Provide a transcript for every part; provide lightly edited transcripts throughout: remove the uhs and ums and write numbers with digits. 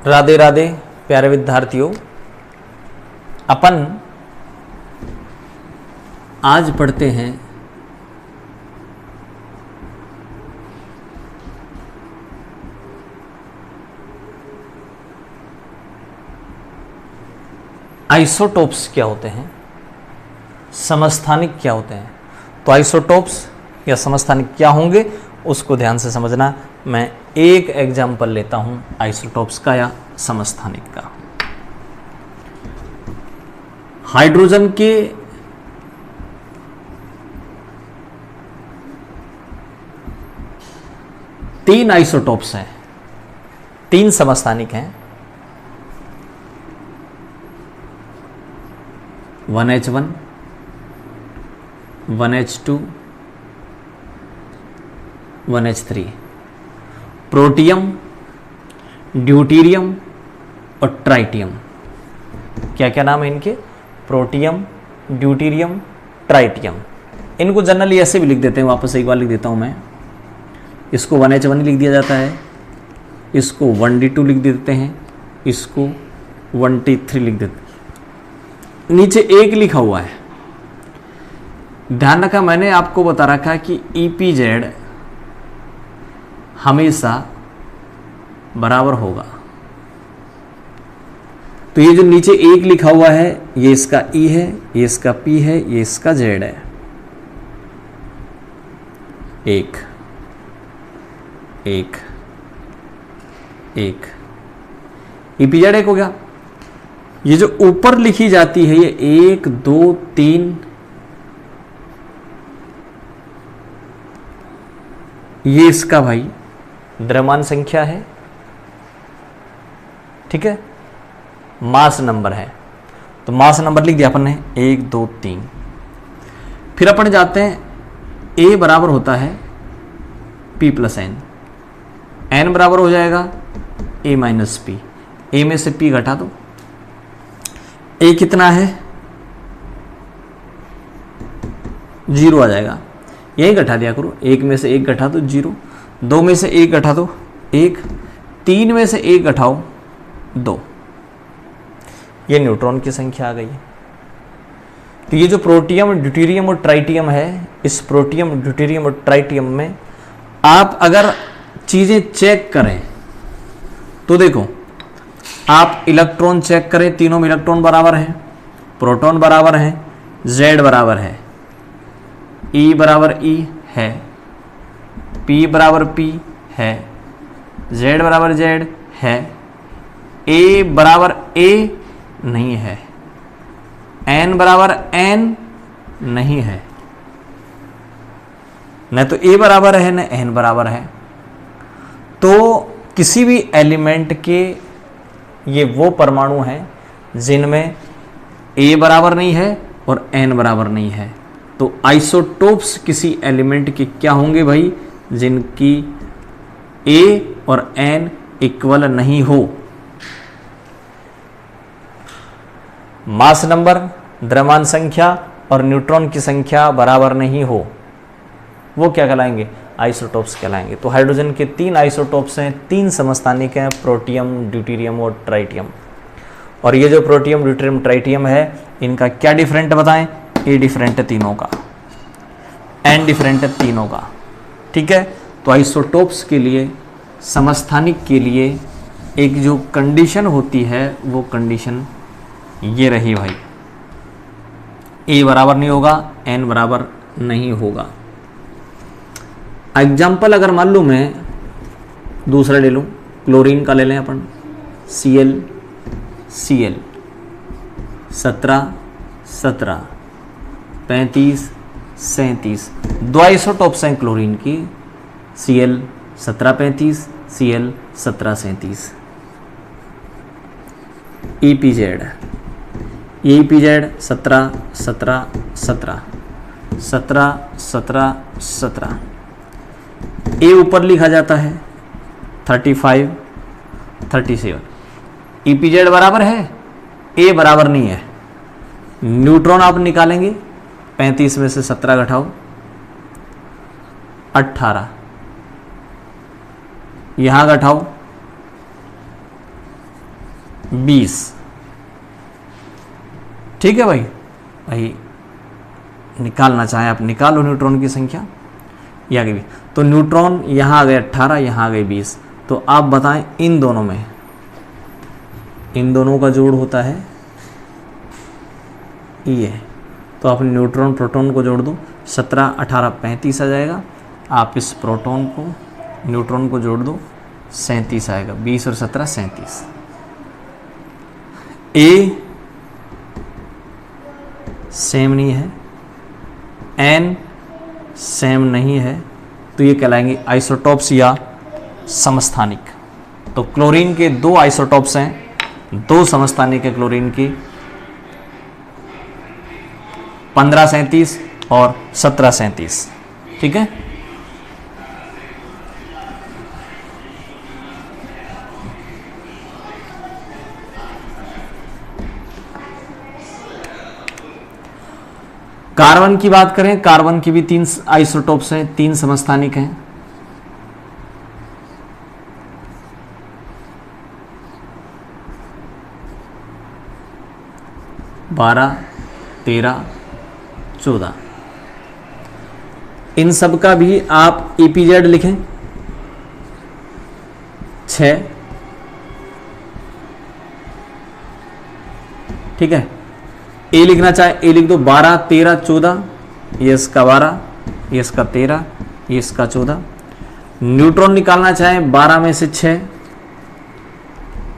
राधे राधे प्यारे विद्यार्थियों, अपन आज पढ़ते हैं आइसोटोप्स क्या होते हैं, समस्थानिक क्या होते हैं। तो आइसोटोप्स या समस्थानिक क्या होंगे उसको ध्यान से समझना। मैं एक एग्जाम्पल लेता हूं आइसोटोप्स का या समस्थानिक का। हाइड्रोजन के तीन आइसोटोप्स हैं, तीन समस्थानिक हैं। 1H1, 1H2, 1H3। Protium, deuterium और ट्राइटियम। क्या क्या नाम है इनके? Protium, deuterium, tritium. इनको जनरली ऐसे भी लिख देते हैं, वापस एक बार लिख देता हूं मैं। इसको 1H1 लिख दिया जाता है, इसको 1D2 लिख देते हैं, इसको 1T3 लिख देते हैं। नीचे एक लिखा हुआ है, ध्यान रखा मैंने आपको बता रखा है कि EPZ हमेशा बराबर होगा। तो ये जो नीचे एक लिखा हुआ है ये इसका E है, ये इसका P है, ये इसका Z है। एक एक एक EPZ एक हो गया। ये जो ऊपर लिखी जाती है ये 1 2 3, ये इसका भाई द्रव्यमान संख्या है, ठीक है, मास नंबर है। तो मास नंबर लिख दिया अपन ने 1 2 3। फिर अपन जाते हैं A बराबर होता है P प्लस N, N बराबर हो जाएगा A माइनस P। A में से P घटा दो, A कितना है 0 आ जाएगा, यही घटा दिया करो। 1 में से 1 घटा दो 0, 2 में से 1 घटा दो 1, 3 में से 1 घटाओ 2। ये न्यूट्रॉन की संख्या आ गई है। तो ये जो प्रोटियम, ड्यूटीरियम और ट्राइटियम है, इस प्रोटियम, ड्यूटीरियम और ट्राइटियम में आप अगर चीजें चेक करें तो देखो, आप इलेक्ट्रॉन चेक करें, तीनों में इलेक्ट्रॉन बराबर हैं, प्रोटॉन बराबर हैं, Z बराबर है, E बराबर E है, P बराबर P है, Z बराबर Z है, A बराबर A नहीं है, N बराबर N नहीं है, न तो A बराबर है न N बराबर है। तो किसी भी एलिमेंट के ये वो परमाणु हैं जिनमें A बराबर नहीं है और N बराबर नहीं है। तो आइसोटोप्स किसी एलिमेंट के क्या होंगे भाई? जिनकी A और N इक्वल नहीं हो। मास नंबर, द्रव्यमान संख्या और न्यूट्रॉन की संख्या बराबर नहीं हो, वो क्या कहलाएंगे? आइसोटोप्स कहलाएंगे। तो हाइड्रोजन के 3 आइसोटोप्स हैं, 3 समस्थानिक हैं, प्रोटियम, ड्यूटीरियम और ट्राइटियम। और ये जो प्रोटियम, ड्यूटीरियम, ट्राइटियम है, इनका क्या डिफरेंट बताएं? A डिफरेंट है तीनों का, N डिफरेंट है तीनों का, ठीक है। तो आइसोटोप्स के लिए, समस्थानिक के लिए एक जो कंडीशन होती है वो कंडीशन ये रही भाई, A बराबर नहीं होगा, N बराबर नहीं होगा। एग्जाम्पल अगर मान लूँ मैं दूसरा ले लूँ, क्लोरीन का ले लें अपन, Cl 17 17 35 37, 2 आइसोटोप्स हैं क्लोरीन की, Cl 1735, Cl 1737। EPZ 17 17 17 17 17 17। A ऊपर लिखा जाता है 35 37। EPZ बराबर है, A बराबर नहीं है। न्यूट्रॉन आप निकालेंगे, 35 में से 17 घटाओ 18, यहां घटाओ 20। ठीक है भाई, भाई निकालना चाहें आप निकालो न्यूट्रॉन की संख्या, ये आ गई 20। तो न्यूट्रॉन यहाँ आ गए 18, यहाँ आ गए 20। तो आप बताएं इन दोनों में, इन दोनों का जोड़ होता है ये, तो आप न्यूट्रॉन प्रोटॉन को जोड़ दो, 17 18 35 आ जाएगा। आप इस प्रोटॉन को न्यूट्रॉन को जोड़ दो, 37 आएगा। 20 और 17 37। ए सेम नहीं है, एन सेम नहीं है, तो ये कहलाएंगे आइसोटॉप्स या समस्थानिक। तो क्लोरीन के 2 आइसोटॉप्स हैं, 2 समस्थानिक है क्लोरीन की, 1537 और 1737। ठीक है, कार्बन की बात करें, कार्बन की भी 3 आइसोटॉप्स हैं, 3 समस्थानिक हैं। बारह, 13, 14। इन सब का भी आप ईपीजेड लिखें 6। ठीक है, ए लिखना चाहे ए लिख दो, 12 13 14, ये इसका 12, ये इसका 13, ये इसका 14। न्यूट्रॉन निकालना चाहे 12 में से 6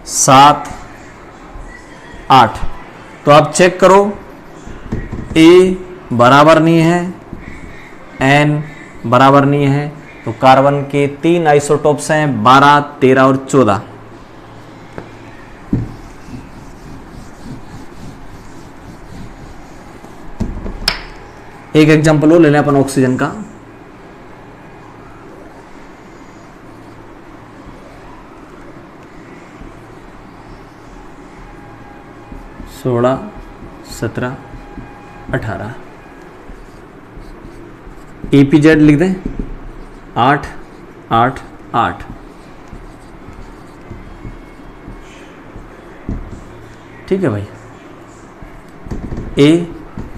7 8, तो आप चेक करो ए बराबर नहीं है, एन बराबर नहीं है, तो कार्बन के 3 आइसोटॉप्स हैं 12 13 और 14। एक एग्जांपल और ले लें अपन ऑक्सीजन का। सोलह 17 18, एपीजेड लिख दें 8 8 8। ठीक है भाई, ए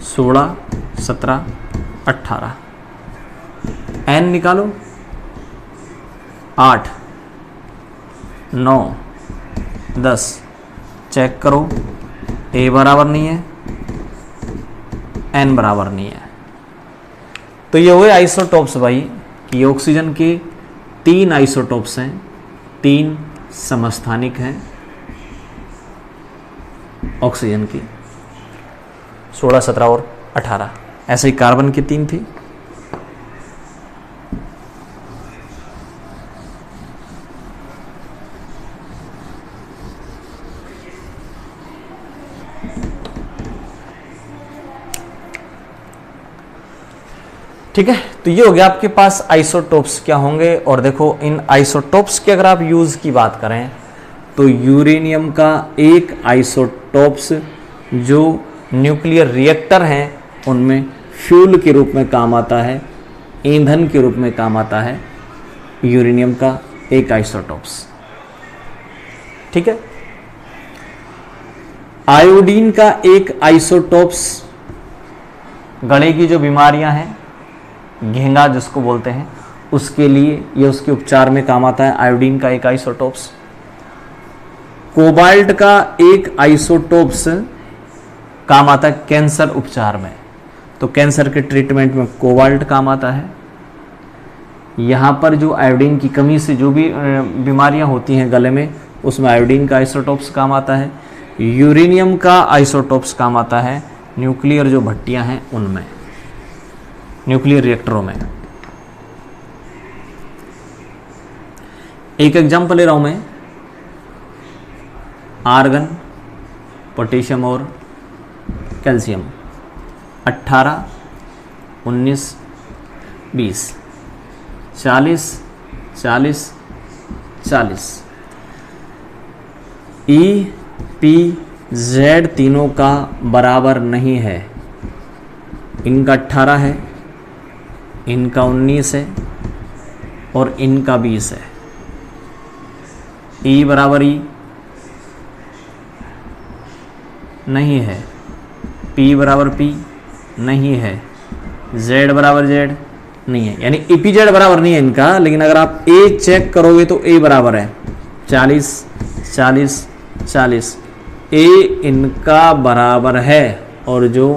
16 17 18, एन निकालो 8 9 10, चेक करो ए बराबर नहीं है, एन बराबर नहीं है। तो ये हुए आइसोटॉप्स भाई, कि ऑक्सीजन के 3 आइसोटॉप्स हैं, 3 समस्थानिक हैं ऑक्सीजन की, 16 17 और 18। ऐसे ही कार्बन की 3 थी। ठीक है, तो ये हो गया आपके पास आइसोटॉप्स क्या होंगे। और देखो इन आइसोटॉप्स के अगर आप यूज की बात करें तो यूरेनियम का एक आइसोटॉप्स जो न्यूक्लियर रिएक्टर हैं उनमें फ्यूल के रूप में काम आता है, ईंधन के रूप में काम आता है यूरेनियम का एक आइसोटॉप्स। ठीक है, आयोडीन का एक आइसोटॉप्स गले की जो बीमारियां हैं, घेंगा जिसको बोलते हैं, उसके लिए या उसके उपचार में काम आता है आयोडीन का एक आइसोटॉप्स। कोबाल्ट का एक आइसोटॉप्स काम आता है कैंसर उपचार में, तो कैंसर के ट्रीटमेंट में कोबाल्ट काम आता है। यहाँ पर जो आयोडीन की कमी से जो भी बीमारियाँ होती हैं गले में, उसमें आयोडीन का आइसोटॉप्स काम आता है। यूरेनियम का आइसोटॉप्स काम आता है न्यूक्लियर जो भट्टियाँ हैं उनमें, न्यूक्लियर रिएक्टरों में। एक एग्जाम्पल ले रहा हूँ मैं, आर्गन, पोटेशियम और कैल्शियम। 18 19 20 40 40 40। ई पी जेड तीनों का बराबर नहीं है, इनका 18 है, इनका 19 है और इनका 20 है। ई बराबर ई, नहीं है, P बराबर P नहीं है, Z बराबर Z नहीं है, यानी EPZ बराबर नहीं है इनका। लेकिन अगर आप A चेक करोगे तो A बराबर है 40 40 40, A इनका बराबर है। और जो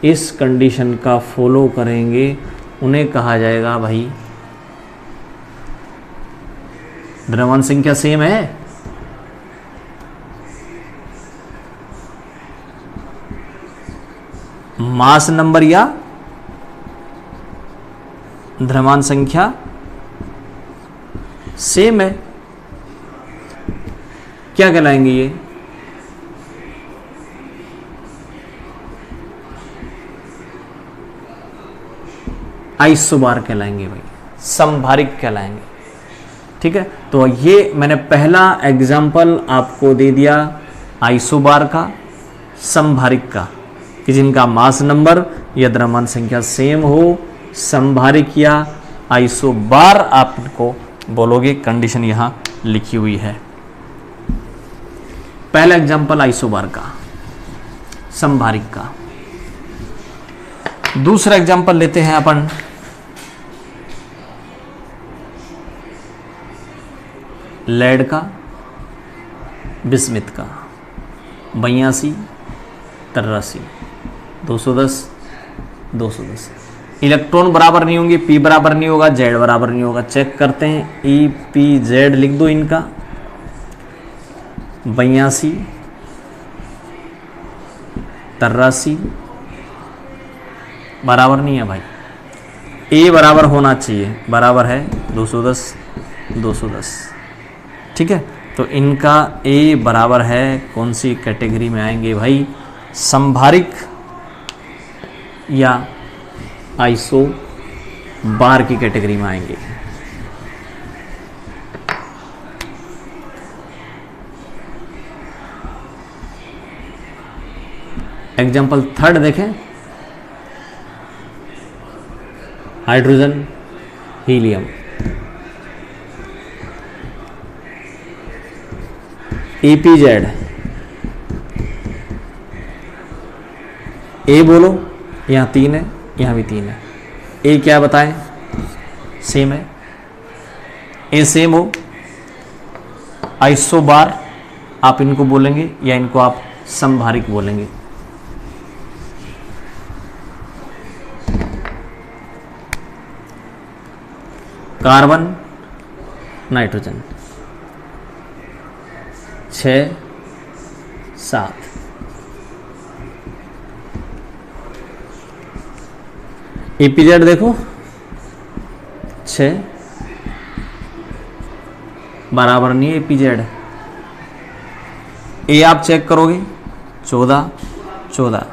इस कंडीशन का फॉलो करेंगे उन्हें कहा जाएगा भाई द्रव्यमान संख्या सेम है। मास नंबर या द्रव्यमान संख्या सेम है, क्या कहलाएंगे ये? आइसोबार कहलाएंगे भाई, समभारिक कहलाएंगे। ठीक है, तो ये मैंने पहला एग्जाम्पल आपको दे दिया आइसोबार का, समभारिक का, कि जिनका मास नंबर या द्रव्यमान संख्या सेम हो, समभारिक या आइसोबार आप इनको बोलोगे। कंडीशन यहां लिखी हुई है। पहला एग्जाम्पल आइसोबार का, समभारिक का। दूसरा एग्जाम्पल लेते हैं अपन लेड का, बिस्मिथ का, 82 83 210 210। इलेक्ट्रॉन बराबर नहीं होंगे, P बराबर नहीं होगा, Z बराबर नहीं होगा। चेक करते हैं, EPZ लिख दो इनका, 82 83 बराबर नहीं है भाई। A बराबर होना चाहिए, बराबर है 210 210। ठीक है, तो इनका A बराबर है, कौन सी कैटेगरी में आएंगे भाई? समभारिक या आइसो बार की कैटेगरी में आएंगे। एग्जाम्पल थर्ड देखें, हाइड्रोजन हीलियम, EPZ। A बोलो, यहाँ 3 है, यहाँ भी 3 है। A क्या बताएं? सेम है। A सेम हो, आइसोबार आप इनको बोलेंगे या इनको आप समभारिक बोलेंगे। Carbon nitrogen 6 7। EPZ देखो 6 बराबर नहीं है EPZ। A आप चेक करोगे 14 14,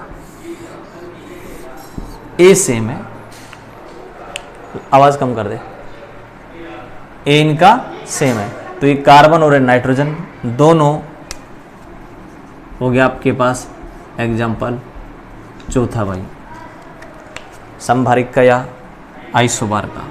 A सेम है। आवाज कम कर दे। A इनका सेम है, तो ये कार्बन और नाइट्रोजन दोनों हो गया आपके पास एग्जाम्पल चौथा भाई, समभारिक का या आइसोबार का।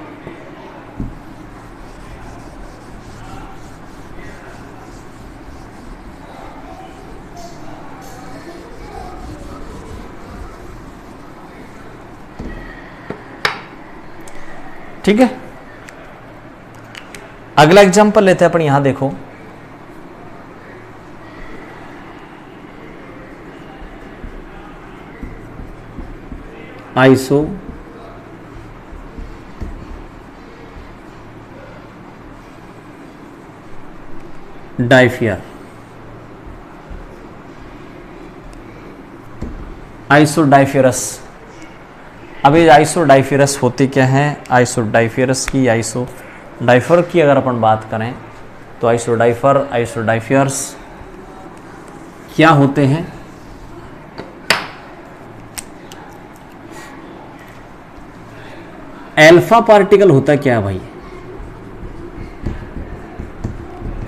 ठीक है, अगला एग्जाम्पल लेते हैं अपन। यहां देखो, आइसो डाइफियर, आइसोडाइफेरस। अब ये आइसोडाइफेरस होते क्या हैं? आइसोडाइफेरस की, आइसोडाइफर की अगर अपन बात करें तो आइसोडाइफर, आइसोडाइफियर्स क्या होते हैं? अल्फा पार्टिकल होता क्या भाई?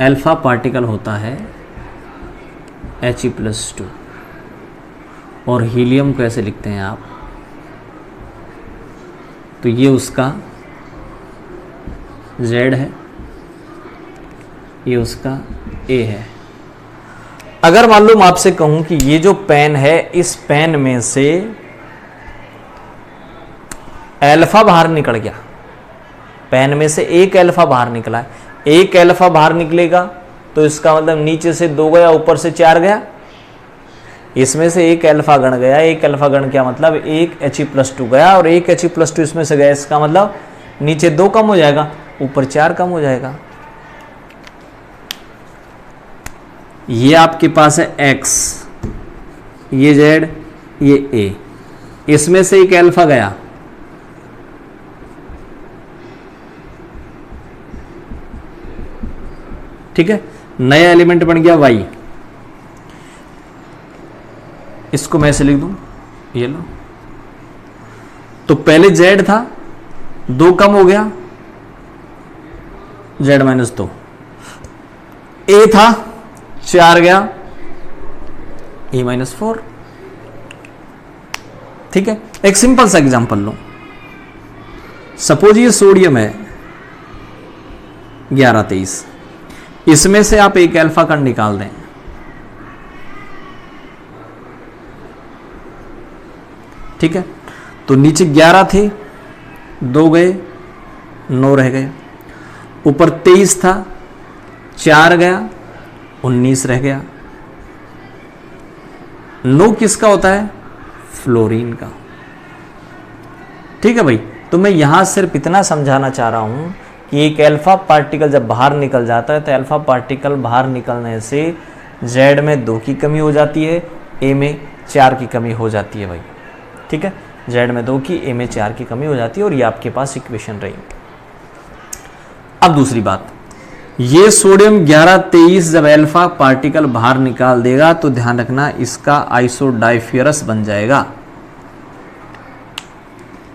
अल्फा पार्टिकल होता है He+2। और हीलियम को ऐसे लिखते हैं आप, तो ये उसका Z है, ये उसका A है। अगर मान लो मैं आपसे कहूं कि ये जो पेन है, इस पेन में से अल्फा बाहर निकल गया, पेन में से एक अल्फा बाहर निकला है, एक अल्फा बाहर निकलेगा तो इसका मतलब नीचे से 2 गया, ऊपर से 4 गया। इसमें से एक अल्फा गण गया, एक अल्फा गण क्या मतलब एक He+2 गया, और एक He+2 इसमें से गया, इसका मतलब नीचे 2 कम हो जाएगा, ऊपर 4 कम हो जाएगा। ये आपके पास है X, ये Z, ये A, इसमें से एक अल्फा गया, ठीक है, नया एलिमेंट बन गया Y। इसको मैं ऐसे लिख दूं, ये लो, तो पहले Z था, 2 कम हो गया, Z-2, A था, 4 गया, E-4। ठीक है, एक सिंपल सा एग्जांपल लो, सपोज ये सोडियम है 1123, इसमें से आप एक अल्फा कण निकाल दें, ठीक है, तो नीचे 11 थे, 2 गए, 9 रह गए, ऊपर 23 था, 4 गया, 19 रह गया। 9 किसका होता है? फ्लोरीन का। ठीक है भाई, तो मैं यहां सिर्फ इतना समझाना चाह रहा हूं कि एक अल्फा पार्टिकल जब बाहर निकल जाता है तो अल्फा पार्टिकल बाहर निकलने से Z में 2 की कमी हो जाती है, A में 4 की कमी हो जाती है भाई। ठीक है, Z में 2 की, A में 4 की कमी हो जाती है, और ये आपके पास इक्वेशन रही। अब दूसरी बात, ये सोडियम 1123 जब अल्फा पार्टिकल बाहर निकाल देगा तो ध्यान रखना इसका आइसोडाइफेरस बन जाएगा।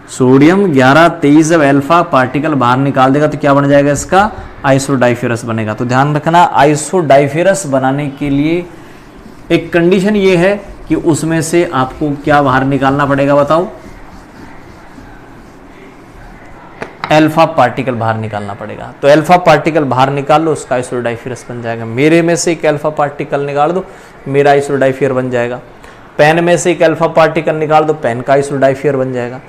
सोडियम 1123 जब अल्फा पार्टिकल बाहर निकाल देगा तो क्या बन जाएगा? इसका आइसोडाइफेरस बनेगा। तो ध्यान रखना आइसोडाइफेरस बनाने के लिए एक कंडीशन ये है कि उसमें से आपको क्या बाहर निकालना पड़ेगा, बताओ? अल्फा पार्टिकल बाहर निकालना पड़ेगा। तो अल्फा पार्टिकल बाहर निकाल लो, उसका आइसोडाइफेरस बन जाएगा। मेरे में से एक अल्फा पार्टिकल निकाल दो, मेरा आइसोडाइफेयर बन जाएगा। पेन में से एक अल्फा पार्टिकल निकाल दो, पेन का आइसोडाइफेयर बन जाएगा।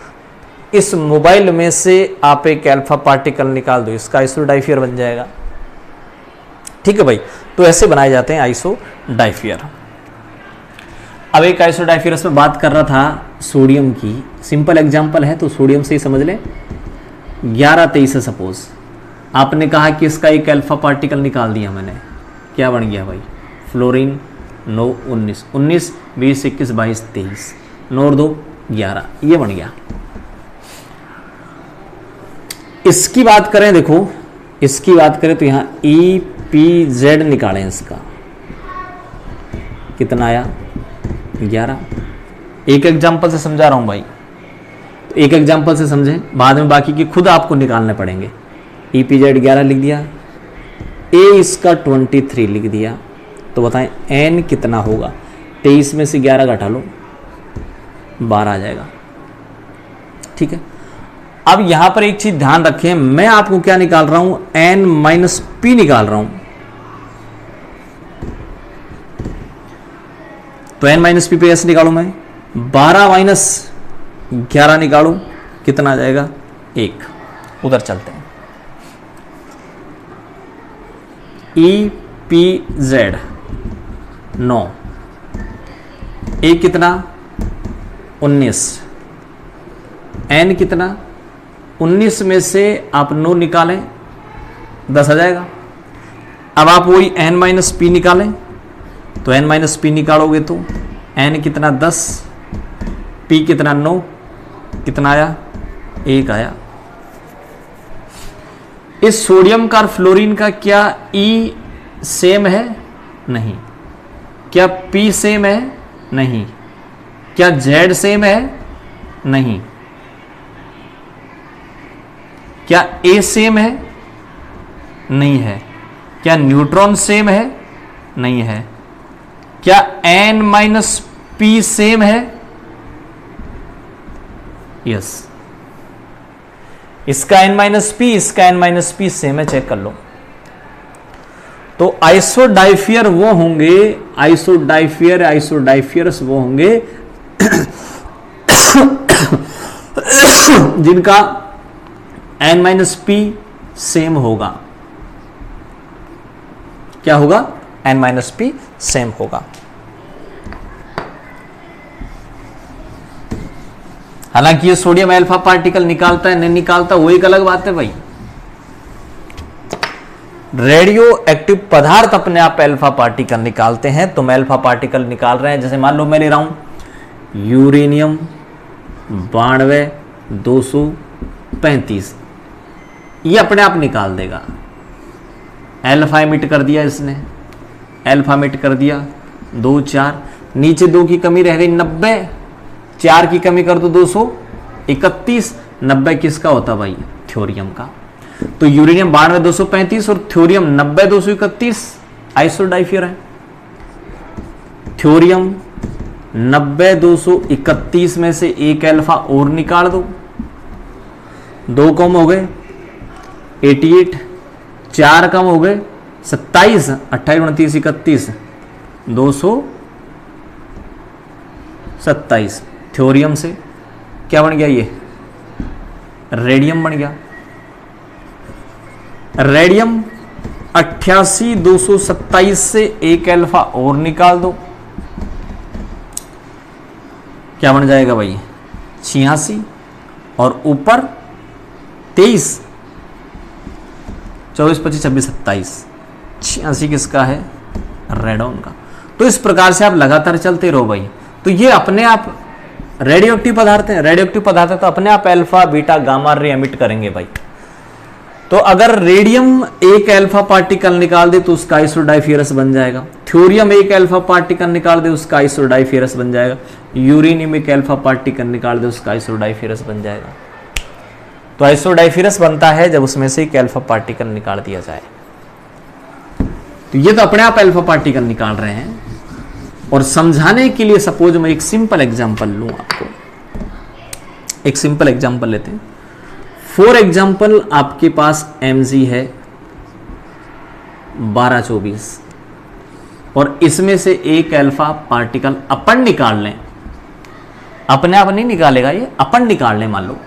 इस मोबाइल में से आप एक अल्फा पार्टिकल निकाल दो, इसका आइसोडाइफेयर बन जाएगा। ठीक है भाई, तो ऐसे बनाए जाते हैं आइसोडाइफेयर। अब एक आइसोडाइफेरस में बात कर रहा था सोडियम की, सिंपल एग्जांपल है तो सोडियम से ही समझ ले। 1123 है सपोज, आपने कहा कि इसका एक अल्फा पार्टिकल निकाल दिया मैंने, क्या बन गया भाई? फ्लोरीन। 9 19 19 20 21 22 23 9 और 2 11, ये बन गया। इसकी बात करें, देखो इसकी बात करें तो यहां EPZ निकालें, इसका कितना आया? 11। एक एग्जांपल से समझा रहा हूं भाई, तो एक एग्जांपल से समझें, बाद में बाकी के खुद आपको निकालने पड़ेंगे। EPZ 11 लिख दिया, A इसका 23 लिख दिया, तो बताएं N कितना होगा? 23 में से 11 घटा लो, 12 आ जाएगा। ठीक है, अब यहां पर एक चीज ध्यान रखें, मैं आपको क्या निकाल रहा हूं? N-P निकाल रहा हूं। तो N-P पे S निकालू मैं, 12 - 11 निकालू, कितना आ जाएगा? 1। उधर चलते हैं। EPZ 9, A कितना? 19, N कितना? 19 में से आप 9 निकालें, 10 आ जाएगा। अब आप वही N-P निकालें, तो N-P निकालोगे तो N कितना? 10, P कितना? 9, कितना आया? 1 आया। इस सोडियम का और फ्लोरीन का क्या E सेम है? नहीं। क्या P सेम है? नहीं। क्या Z सेम है? नहीं। क्या A सेम है? नहीं है। क्या न्यूट्रॉन सेम है? नहीं है। क्या N-P सेम है? यस। इसका N-P, इसका N-P सेम है, चेक कर लो। तो आइसोडाइफियर वो होंगे, आइसोडाइफियर्स वो होंगे जिनका n-p सेम होगा। क्या होगा? n-p सेम होगा। हालांकि ये सोडियम अल्फा पार्टिकल निकालता है नहीं निकालता वो एक अलग बात है भाई। रेडियो एक्टिव पदार्थ अपने आप अल्फा पार्टिकल निकालते हैं। तुम अल्फा पार्टिकल निकाल रहे हैं, जैसे मान लो मैं ले रहा हूं यूरेनियम 92,235, ये अपने आप निकाल देगा। अल्फा एमिट कर दिया इसने, अल्फा एमिट कर दिया 2 4, नीचे 2 की कमी रह गई 90, 4 की कमी कर दो 231, 90 किसका होता भाई? थ्योरियम का। तो यूरेनियम 92,235 और थ्योरियम 90,231 आइसोडाइफियर है। थ्योरियम 90,231 में से एक अल्फा और निकाल दो, 2 कम हो गए 88, 4 कम हो गए 27, 28 29 31 227। थ्योरियम से क्या बन गया? ये रेडियम बन गया। रेडियम 88,227 से एक अल्फा और निकाल दो, क्या बन जाएगा भाई? 86 और ऊपर 23, 24 25 26 27, 86 किसका है? रेडॉन का। तो इस प्रकार से आप लगातार चलते रहो भाई। तो ये अपने आप रेडियो एक्टिव पदार्थ है, रेडियो एक्टिव पदार्थ है तो अपने आप alpha beta gamma ray emit करेंगे भाई। तो अगर रेडियम एक अल्फा पार्टिकल निकाल दे तो उसका आइसोडाइफियरस बन जाएगा। थ्योरियम एक अल्फा पार्टिकल निकाल दे उसका आइसोडाइफियरस बन जाएगा। यूरेनियम एक अल्फा पार्टिकल निकाल दे उसका आइसोडाइफियरस बन जाएगा। तो आइसोडाइफियरस बनता है जब उसमें से एक अल्फा पार्टिकल निकाल दिया जाए। तो ये तो अपने आप अल्फा पार्टिकल निकाल रहे हैं। और समझाने के लिए सपोज मैं एक सिंपल एग्जांपल लूं, आपको एक सिंपल एग्जांपल लेते हैं। फॉर एग्जाम्पल आपके पास Mg है 1224 और इसमें से एक अल्फा पार्टिकल अपन निकाल लें, अपने आप नहीं निकालेगा ये, अपन निकाल लें। मान लो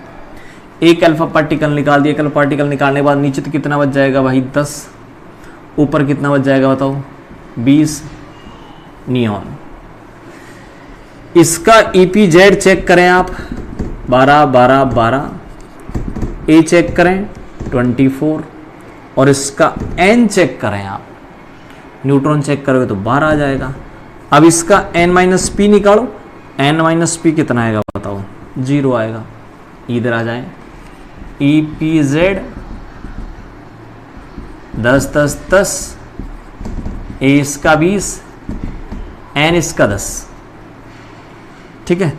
एक अल्फा पार्टिकल निकाल दिया, एक अल्फा पार्टिकल निकालने के बाद नीचे तो कितना बच जाएगा भाई? 10, ऊपर कितना बच जाएगा बताओ? 20 नियॉन। इसका EPZ चेक करें आप, 12 12 12, ए चेक करें 24 और इसका N चेक करें आप, न्यूट्रॉन चेक करोगे तो 12 आ जाएगा। अब इसका N-P निकालो, N-P कितना आएगा बताओ? 0 आएगा। इधर आ जाए, EPZ 10 10 10, ए इसका 20, N इसका 10, ठीक है।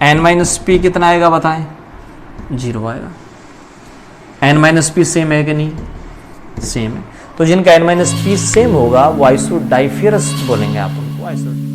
N-P कितना आएगा बताएं? 0 आएगा। N-P सेम है कि नहीं? सेम है। तो जिनका N-P सेम होगा वो आइसोडाइफियरस बोलेंगे आप उनको।